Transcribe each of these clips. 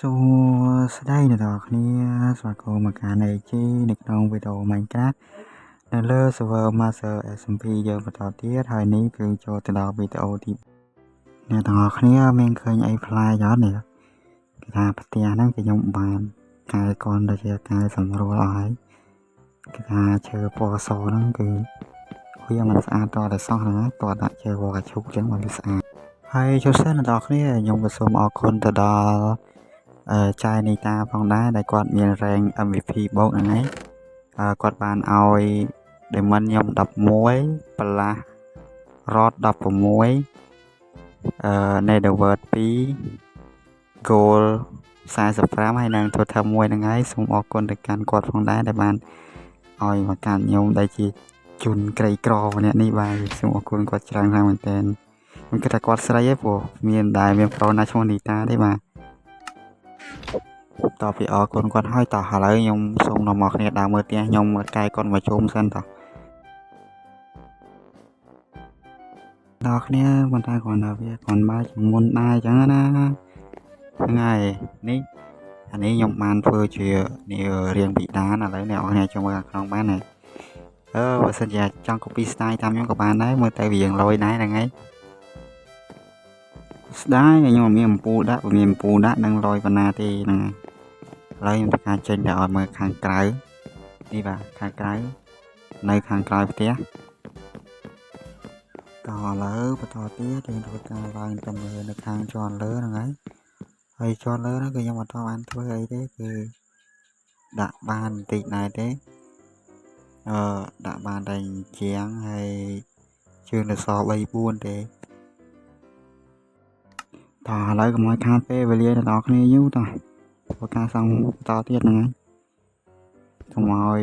សួស្តីអ្នកនរគ្នាស្វាគមន៍មកកាន់ AG នៅក្នុងវីដេអូ Minecraft នៅលើ server Master SMP យើងបន្តទៀតហើយនេះគឺចូលទៅដល់វីដេអូទីអ្នកនរគ្នាមានឃើញអីប្លែកអត់នេះគេថាផ្ទះហ្នឹងគេខ្ញុំបានកែកនទៅជាកែសម្រួលអស់ហើយគេថាឈើពណ៌សហ្នឹងគឺវាមិនស្អាតតតែសោះហ្នឹងតដាក់ឈើពណ៌កញ្ឈុកចឹងឲ្យវាស្អាតហើយចូលសិនអ្នកនរគ្នាខ្ញុំក៏សូមអរគុណទៅដល់ចាយនីតាផងដែរដែលគាត់មាន rank MVP បូកហ្នឹងឯងគាត់បានឲ្យ Diamond ខ្ញុំ11 Plus Rod 16 Netherwort 2 Gold 45ហើយនឹង Totem 1ហ្នឹងហើយសូមអរគុណទៅកាន់គាត់ផងដែរដែលបានឲ្យមកកាន់ខ្ញុំដែលជាជនក្រីក្រម្នាក់នេះបាទសូមអរគុណគាត់ច្រើនខ្លាំងមែនទែនខ្ញុំគិតថាគាត់ស្រីឯងព្រោះមានប្រូណាឈ្មោះនីតាទេបាទតបពីអរគុណគាត់ហើយតោះឥឡូវខ្ញុំសូមនាំមកគ្នាដើរមើលផ្ទះខ្ញុំកែគាត់មកជុំសិនតោះដល់គ្នាប៉ុន្តែគ្រាន់តែវាគ្រាន់បើជាមុនដែរអញ្ចឹងណាហ្នឹងហើយនេះអានេះខ្ញុំបានធ្វើជានេះរៀងពីដានឥឡូវអ្នកនរគ្នាចូលមើលខាងក្នុងបានហើយបើសិនជាចង់ copy style តាមខ្ញុំក៏បានដែរមើលទៅវារៀងលយដែរហ្នឹងហើយស្ដាយខ្ញុំអត់មានអំពូលដាក់នឹងលយប៉ុណ្ណាទេហ្នឹងហើយឥឡូវខ្ញុំធ្វើការចេញទៅឲ្យមើលខាងក្រៅនេះបាទខាងក្រៅនៅខាងក្រៅផ្ទះតឥឡូវបន្តទៀតយើងធ្វើការឡើងទៅមើលនៅខាងជាន់លើហ្នឹងហើយជាន់លើហ្នឹងគឺខ្ញុំអត់បានធ្វើអីទេគឺដាក់បានបន្តិចដែរទេដាក់បានតែជាងហើយជើងនៅស3 4ទេតឥឡូវកុំឲ្យខាតពេលវេលាអ្នកនរគ្នាយូរតធ្វើការសង់បន្តទៀតហ្នឹងហើយកុំឲ្យ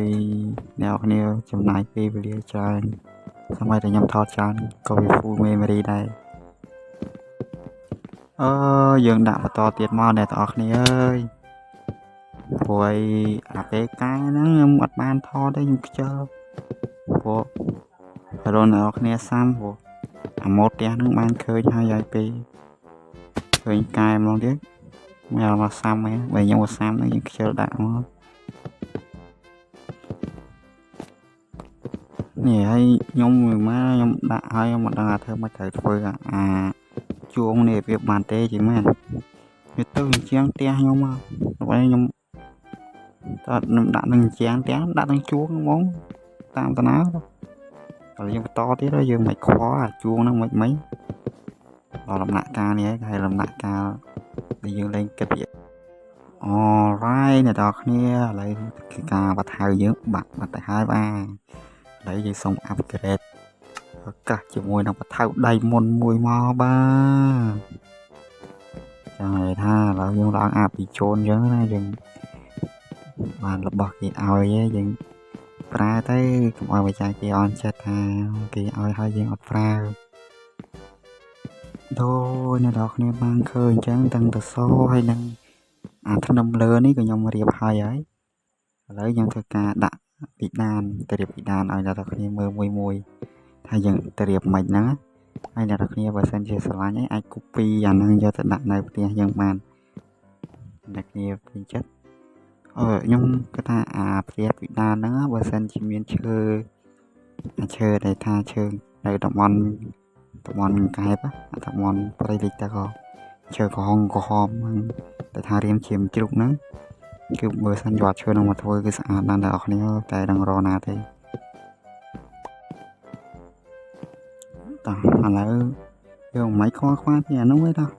អ្នកនរគ្នាចំណាយពេលវេលាច្រើនសូម្បីតែខ្ញុំថតច្រើនក៏វា full memory ដែរយើងដាក់បន្តទៀតមកអ្នកនរគ្នាអើយព្រោះអាពេលកាយហ្នឹងខ្ញុំអត់បានថតទេខ្ញុំខ្ជិលព្រោះរនអ្នកនរគ្នាសាំព្រោះអាម៉ូតផ្ទះហ្នឹងបានឃើញហើយពេលឃើញកែម្ដងទៀតមកមកសាំហ្នឹងបើខ្ញុំមកសាំហ្នឹងយើងខ្ជិលដាក់មកនេះហើយខ្ញុំខ្ញុំដាក់ហើយខ្ញុំមិនដឹងថាធ្វើមិនត្រូវធ្វើអាជួងនេះវាបានទេជិះមែនវាទៅជាងផ្ទះខ្ញុំមកហើយខ្ញុំតើខ្ញុំដាក់នឹងជាងផ្ទះដាក់នឹងជួងហ្មងតាមតាណាហើយយើងបន្តទៀតហើយយើងមិនខ្វល់អាជួងហ្នឹងមិនដល់ដំណាក់កាលនេះហើយដំណាក់កាលដែលយើងលេងគិតវាalright អ្នកនរគ្នាឥឡូវគឺការបាត់ហើយយើងបាត់ទៅហើយបាទឥឡូវយើងសូម upgrade កាសជាមួយនឹងបថៅដៃមុនមួយមកបាទចាំនិយាយថាឥឡូវយើងឡើងអាពីជូនអញ្ចឹងណាយើងបានរបស់គេឲ្យយើងប្រើទៅកុំឲ្យបច្ចាគេអន់ចិត្តថាគេឲ្យហើយយើងអត់ប្រើដូចអ្នកនរគ្នាបានឃើញអញ្ចឹងទាំងតសហើយនឹងអាធ្នឹមលើនេះក៏ខ្ញុំរៀបហើយឥឡូវខ្ញុំធ្វើការដាក់ពីដានទៅរៀបពីដានឲ្យអ្នកនរគ្នាមើលមួយថាយើងទៅរៀបមិនហ្នឹងហើយអ្នកនរគ្នាបើសិនជាស្រឡាញ់អាច copy អាហ្នឹងយកទៅដាក់នៅផ្ទះយើងបានអ្នកគ្នាពេញចិត្តខ្ញុំគាត់ថាអាផ្ទះពីដានហ្នឹងបើសិនជាមានឈើដែលថាឈើនៅតំបន់កែបតំបន់ព្រៃលិចទៅក៏ឈើក្រហមតែថារៀមជាជ្រុកហ្នឹងគឺបើសិនយកឈើហ្នឹងមកធ្វើគឺស្អាតណាស់អ្នកនរគ្នាតែដឹងរណាទេតោះឥឡូវយើងមិនខ្វល់ពីអានោះទេតោះ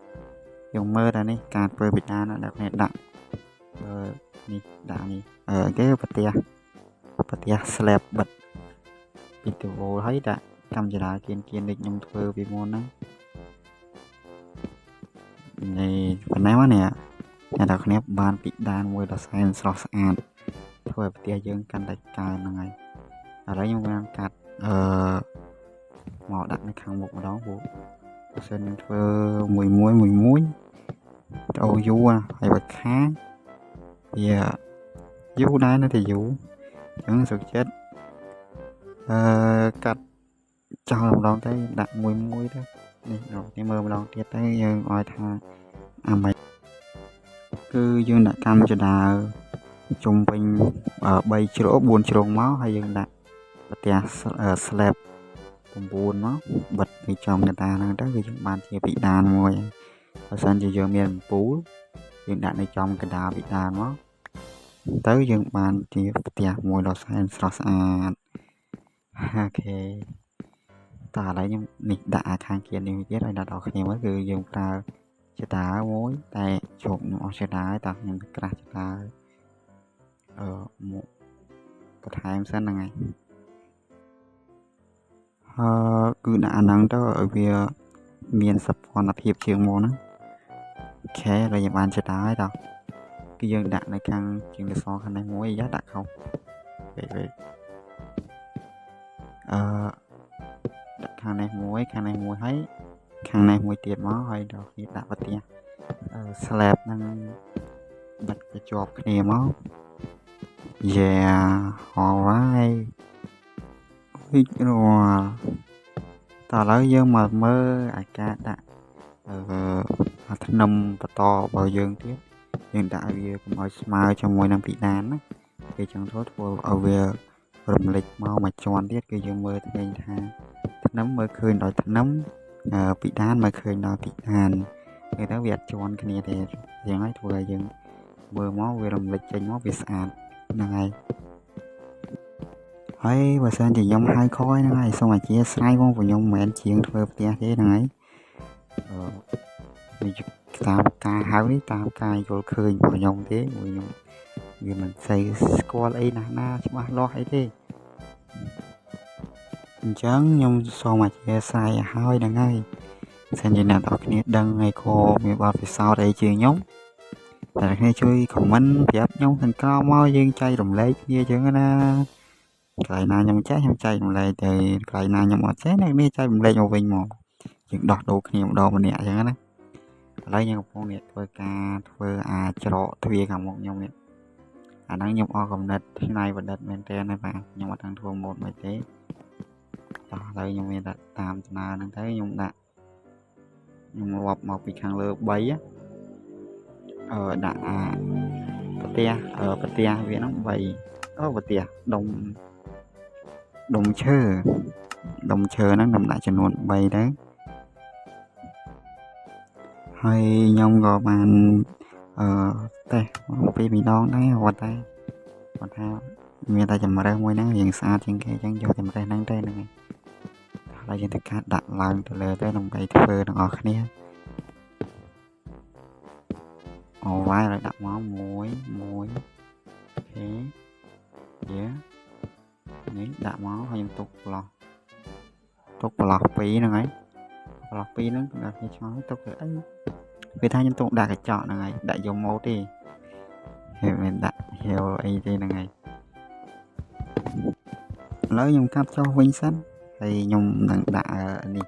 យើងមើលតែនេះការធ្វើពីដានអ្នកគ្នាដាក់នេះដាក់នេះគេប្រទះ slab បិទពីទៅវល់ហើយដាក់កម្មចរាគៀនដូចខ្ញុំធ្វើពីមុនហ្នឹងនេះប៉ុណ្ណេះមកនេះអ្នកនរគ្នាបានពីដានមួយដ៏សែនស្រស់ស្អាតធ្វើឲ្យផ្ទះយើងកាន់តែកើនហ្នឹងហើយឥឡូវខ្ញុំបានកាត់មកដាក់នៅខាងមុខម្ដងព្រោះបើសិនខ្ញុំធ្វើមួយទៅយូរហើយបើខាវាយូរដែរនៅតែយូរអញ្ចឹងសុខចិត្តកាត់ចោលម្ដងទៅដាក់មួយទៅនេះមើលម្ដងទៀតទៅយើងឲ្យថាអាម៉េចគឺ គឺយើងដាក់កម្មចដាជុំវិញ3ជ្រុង4ជ្រុងមកហើយយើងដាក់ប្រទះ slab 9មកបិទពីចំកណ្ដាលហ្នឹងទៅគឺយើងបានជាពិដានមួយបើសិនជាយើងមានអំពូលយើងដាក់នៅចំកណ្ដាលពិដានមកទៅយើងបានជាផ្ទះមួយដ៏សែនស្រស់ស្អាតអូខេតើឥឡូវខ្ញុំនេះដាក់ខាងគៀននេះទៀតឲ្យអ្នកនរគ្នាមើលគឺយើងប្រើចតាមួយតែជោគខ្ញុំអស់ចតាហើយតើខ្ញុំក្រាស់ចតាមកបន្ថែមសិនហ្នឹងហើយគឺដាក់អាហ្នឹងទៅឲ្យវាមានសភនភាពជាងមុនហ្នឹងអូខេហើយយើងបានចតាហើយតើគឺយើងដាក់នៅខាងជាងកសខាងនេះមួយយ៉ាដាក់ខុសពេកដាក់ខាងនេះមួយហើយខាងនេះមួយទៀតមកហើយដល់គ្នាដាក់ប្រទះslab ហ្នឹងបិទទៅជាប់គ្នាមក yeah alright រួចរាល់តើឥឡូវយើងមកមើលអាការដាក់ថ្នាំបន្តរបស់យើងទៀតយើងដាក់វាកុំឲ្យស្មើជាមួយនឹងពិដានណាពេលចឹងទៅធ្វើឲ្យវារំលេចមកមួយជាន់ទៀតគឺយើងមើលឃើញថាថ្នាំមើលឃើញដល់ថ្នាំពិដានមើលឃើញដល់ពិដានគេទៅវាអត់ជាន់គ្នាទេយ៉ាងហើយធ្វើឲ្យយើងមើលមកវារំលេចចេញមកវាស្អាតហ្នឹងហើយបើសិនជាខ្ញុំហៅខយហ្នឹងហើយសូមអធិស្ឋានបងព្រោះខ្ញុំមិនមែនជាងធ្វើផ្ទះទេហ្នឹងហើយតាមការហៅនេះតាមការយល់ឃើញរបស់ខ្ញុំទេព្រោះខ្ញុំវាមិនសូវស្គាល់អីណាច្បាស់លាស់អីទេអញ្ចឹងខ្ញុំសូមអធិស្ឋានឲ្យហ្នឹងហើយសិនជាអ្នកនរគ្នាដឹងហើយក៏មានបទពិសោធន៍អីជាងខ្ញុំតែអ្នកគ្នាជួយ comment ប្រាប់ខ្ញុំខាងក្រោមមកយើងចែករំលែកគ្នាអញ្ចឹងណាកន្លែងណាខ្ញុំចេះខ្ញុំចែករំលែកទៅកន្លែងណាខ្ញុំអត់ចេះអ្នកនេះចែករំលែកមកវិញមកយើងដោះដូរគ្នាម្ដងម្នាក់អញ្ចឹងណាឥឡូវខ្ញុំកំពុងធ្វើអាចច្រកទ្វារខាងមុខខ្ញុំនេះអាហ្នឹងខ្ញុំអស់កំណត់ឆ្នៃប្រឌិតមែនតើណាបាទខ្ញុំអត់ដឹងធ្វើម៉ូដមិនទេតោះឥឡូវខ្ញុំមានតែតាមដំណើរហ្នឹងទៅខ្ញុំរាប់មកពីខាងលើ3ដាក់ប្រទះវាហ្នឹង3ប្រទះដុំឈើហ្នឹងខ្ញុំដាក់ចំនួន3ដែរហើយខ្ញុំក៏បានតេស្តពីម្ដងដែរគាត់ថាមានតែចម្រេះមួយហ្នឹងរៀងស្អាតជាងគេអញ្ចឹងយកចម្រេះហ្នឹងទៅហ្នឹងហើយយើងទៅកាត់ដាក់ឡើងទៅលើទៅដើម្បីធ្វើទាំងអស់គ្នាអូវាយឲ្យដាក់មកមួយអូខេនេះដាក់មកហើយខ្ញុំទុកប្រឡោះ2ហ្នឹងហើយប្រឡោះ2ហ្នឹងគឺដាក់គេឆ្ងល់ទុកទៅអីពេលថាខ្ញុំទុកដាក់កញ្ចក់ហ្នឹងហើយដាក់យកម៉ូតទេហើយមិនដាក់ហៅអីទេហ្នឹងហើយឥឡូវខ្ញុំកាត់ចុះវិញសិនហើយខ្ញុំនឹងដាក់នេះ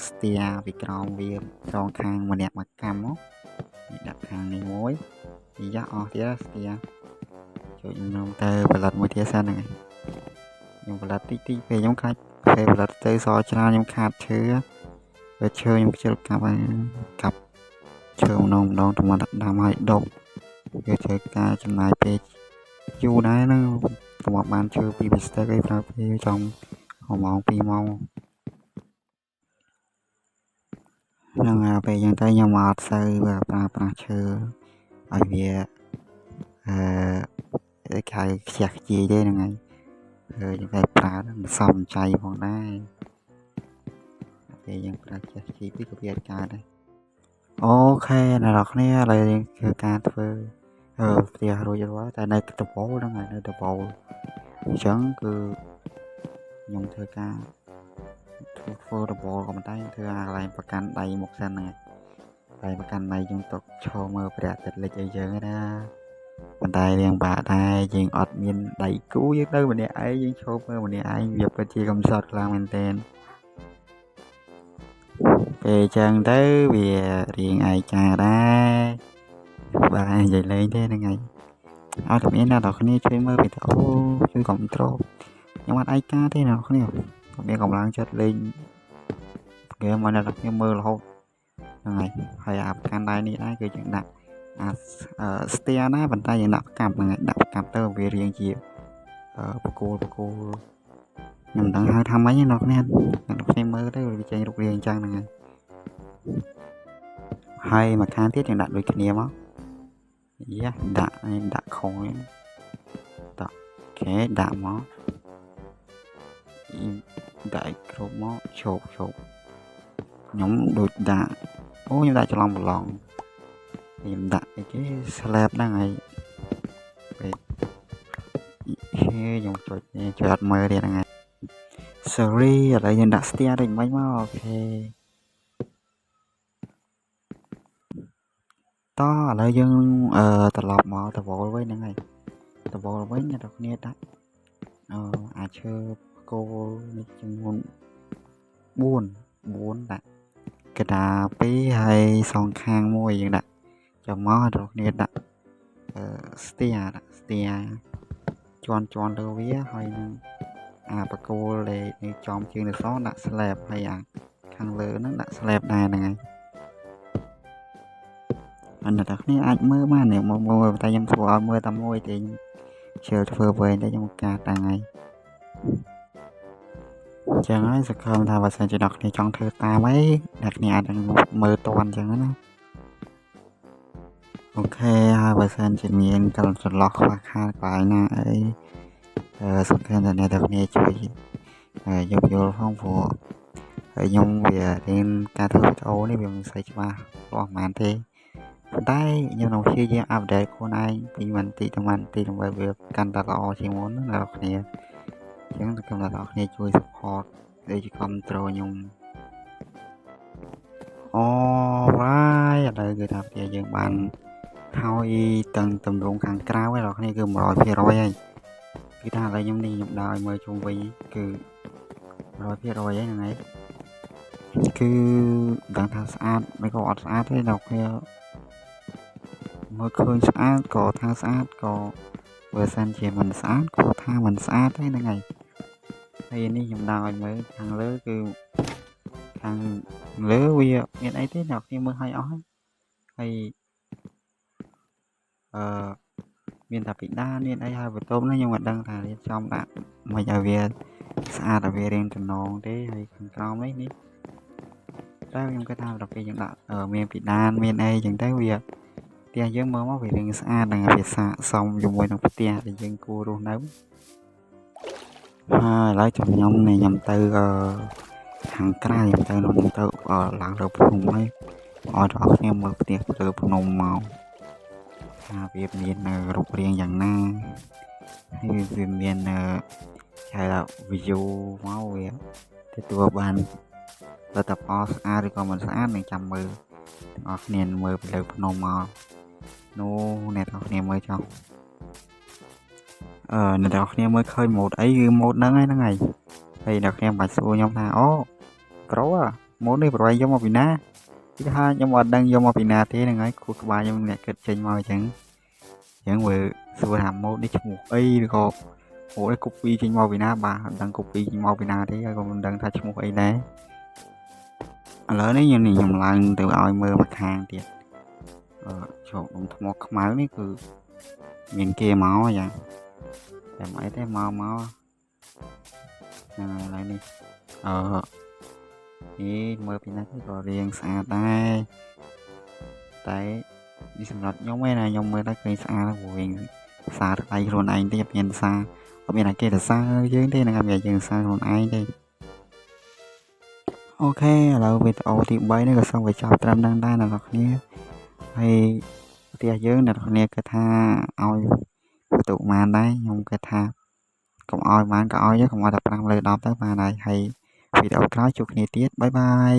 ស្ទាពីក្រោមវាត្រង់ខាងម្នាក់មកកម្មមកដាក់ខាងនេះមួយយ៉ាអស់ទៀតស្ទាជួយខ្ញុំទៅផលិតមួយទៀតសិនហ្នឹងខ្ញុំផលិតតិចពេលខ្ញុំខាច់ពេលផលិតទៅសច្រើនខ្ញុំខាតឈើពេលឈើខ្ញុំខ្ជិលកាប់ឈើម្ដងទៅមកដាក់ដាំឲ្យដុកវាធ្វើការចំណាយពេលយូរដែរហ្នឹងទៅមកបានឈើពីស្ទើរគេប្រើពេលចំម៉ោង2ម៉ោងហ្នឹងហើយពេលអញ្ចឹងទៅខ្ញុំអត់សូវប្រើប្រាស់ឈើឲ្យវាគេខ្ជះខ្ជាយទេហ្នឹងហើយយើងតែប្រើមិនសមចៃផងដែរពេលយើងប្រើខ្ជះខ្ជាយពីក៏វាអាចកើតដែរអូខេអ្នកនរគ្នាឥឡូវយើងធ្វើការធ្វើផ្ទះរួចរាល់តែនៅដបូលហ្នឹងហើយនៅដបូលអញ្ចឹងគឺខ្ញុំធ្វើការធ្វើដបូលក៏ប៉ុន្តែធ្វើអាកន្លែងប្រកាន់ដៃមុខសិនហ្នឹងហើយប្រកាន់ដៃយើងទុកឈរមើលព្រះអាទិត្យលិចអីយើងណាប៉ុន្តែរឿងបាក់ដែរយើងអត់មានដៃគូយើងទៅម្នាក់ឯងយើងឈរមើលម្នាក់ឯងវាពិតជាកំសត់ខ្លាំងមែនទែនពេលអញ្ចឹងទៅវារៀងឯកាដែរបាទនិយាយលេងទេហ្នឹងហើយអត់មានអ្នកនរគ្នាជួយមើលវីដេអូជួយគាំទ្រខ្ញុំអត់ឯកាទេអ្នកនរគ្នាខ្ញុំមានកម្លាំងចិត្តលេងហ្គេមមកអ្នកនរគ្នាមើលរហូតហ្នឹងហើយអាប្រកាន់ដៃនេះដែរគឺយើងដាក់ អាចស្ទែណាប៉ុន្តែយើងដាក់ផ្កាប់ហ្នឹងឯងដាក់ផ្កាប់ទៅវារៀងជាបកគោលខ្ញុំមិនដឹងហៅថាម៉េចទេអ្នកគ្នាមើលទៅវាចេញរូបរាងអញ្ចឹងហ្នឹងហើយមកខាងទៀតយើងដាក់ដូចគ្នាមកយ៉ាដាក់ខុងនេះដាក់អូខេដាក់មកដាក់ឲ្យគ្រប់មកឈោកខ្ញុំដូចដាក់ខ្ញុំដាក់ច្រឡំប្រឡងខ្ញុំដាក់អីគេស្លាបហ្នឹងហើយខ្ញុំចុចអត់មើលទៀតហ្នឹងហើយ sorry ឥឡូវយើងដាក់ស្ទែដូចមិនមកអូខេតឥឡូវយើងត្រឡប់មកតវល់វិញហ្នឹងហើយតវល់វិញអ្នកនរគ្នាដាក់អាចឈើគោលនេះចំនួន4ដាក់កដា2ហើយសងខាងមួយយើងដាក់ចាំមកអ្នកនរគ្នាដាក់ស្ទែជន់លើវាហើយនឹងបកគោលដែលនៅចំជើងនៅសដាក់ស្លាបហើយខាងលើហ្នឹងដាក់ស្លាបដែរហ្នឹងហើយអ្នកនរគ្នាអាចមើលបានមកមើលតែខ្ញុំធ្វើឲ្យមើលតែមួយទេជឿធ្វើវែងតែខ្ញុំកាត់តាំងហើយចឹងហើយសង្ឃឹមថាបើសិនជាអ្នកគ្នាចង់ធ្វើតាមអីអ្នកគ្នាអាចនឹងមើលតន់ចឹងណាអូខេហើយបើសិនជាមានកន្លះខ្វះខាតកន្លែងណាអីសង្ឃឹមថាអ្នកគ្នាជួយយកយល់ផងព្រោះហើយខ្ញុំវារៀនការធ្វើវីដេអូនេះវាមិនសូវច្បាស់លាស់ប៉ុន្មានទេប៉ុន្តែខ្ញុំនឹងព្យាយាមអាប់ដេតខ្លួនឯងពីបន្តិចទៅបន្តិចដើម្បីវាកាន់តែល្អជាងមុនណាអ្នកគ្នាអញ្ចឹងសូមអ្នកគ្នាជួយ support ដូចជា control ខ្ញុំright ឥឡូវគឺថាផ្ទះយើងបានហើយទាំងទម្រង់ខាងក្រៅឯអ្នកគ្នាគឺ 100% ហើយគឺថាឥឡូវខ្ញុំដើរឲ្យមើលជុំវិញគឺ 100% ហ្នឹងហើយគឺដឹងថាស្អាតមិនក៏អត់ស្អាតទេអ្នកគ្នាមើលឃើញស្អាតក៏ថាស្អាតក៏បើសិនជាមិនស្អាតក៏ថាមិនស្អាតទេហ្នឹងហើយហើយនេះខ្ញុំដើរឲ្យមើលខាងលើគឺខាងលើវាមានអីទេអ្នកគ្នាមើលឲ្យអស់ហើយមានតែពីដានមានអីហើយបន្ទប់នេះខ្ញុំមិនដឹងថារៀបចំដាក់មិនឲ្យវាស្អាតឲ្យវារៀងចំណងទេហើយខាងក្រោមនេះតែខ្ញុំគិតថាដល់ពេលយើងដាក់មានពីដានមានអីចឹងទៅវាផ្ទះយើងមើលមកវារៀងស្អាតនិងវាស័ក្តិសមជាមួយនឹងផ្ទះដែលយើងគួររស់នៅហើយឥឡូវខ្ញុំទៅខាងក្រៅខ្ញុំទៅឡើងលើភ្នំហើយឲ្យដល់គ្នាមើលផ្ទះលើភ្នំមកថាវាមានរូបរាងយ៉ាងណាហើយវាមានហៅថា view មកវាទទួលបានលទ្ធផលស្អាតឬក៏មិនស្អាតនឹងចាំមើលទាំងអស់គ្នាមើលពីលើភ្នំមកនោះអ្នកទាំងគ្នាមើលចុះអ្នកទាំងគ្នាមើលឃើញម៉ូតអីគឺម៉ូតហ្នឹងហើយហើយអ្នកគ្នាបាច់សួរខ្ញុំថាអូប្រូម៉ូតនេះប្រហែលយកមកពីណាគឺថាខ្ញុំអត់ដឹងយកមកពីណាទេហ្នឹងហើយគូក្បាលខ្ញុំអ្នកគិតចេញមកអញ្ចឹងមើលសួរថាម៉ូតនេះឈ្មោះអីឬក៏ម៉ូតនេះ copy ចេញមកពីណាបាទអត់ដឹង copy ចេញមកពីណាទេហើយក៏មិនដឹងថាឈ្មោះអីដែរឥឡូវនេះខ្ញុំឡើងទៅឲ្យមើលមកខាងទៀតជោគដុំថ្មខ្មៅនេះគឺមានគេមកយ៉ាងតែមិនអីទេមកហ្នឹងឥឡូវនេះនេះមើលពីណាទៅក៏រៀងស្អាតដែរតែនេះសម្រាប់ខ្ញុំឯណាខ្ញុំមើលទៅឃើញស្អាតព្រោះវិញសារដៃខ្លួនឯងទេមានសារអត់មានអាគេទៅសារយើងទេហ្នឹងហើយយើងសារខ្លួនឯងទេអូខេឥឡូវវីដេអូទី3នេះក៏សូមបញ្ចប់ត្រឹមហ្នឹងដែរអ្នកនរគ្នាហើយផ្ទះយើងអ្នកនរគ្នាគិតថាឲ្យបន្ទុកប៉ុន្មានដែរខ្ញុំគិតថាកុំឲ្យបានក៏ឲ្យទៅកុំឲ្យតែ5លើ10ទៅបានហើយវីដេអូក្រោយជួបគ្នាទៀតបាយបាយ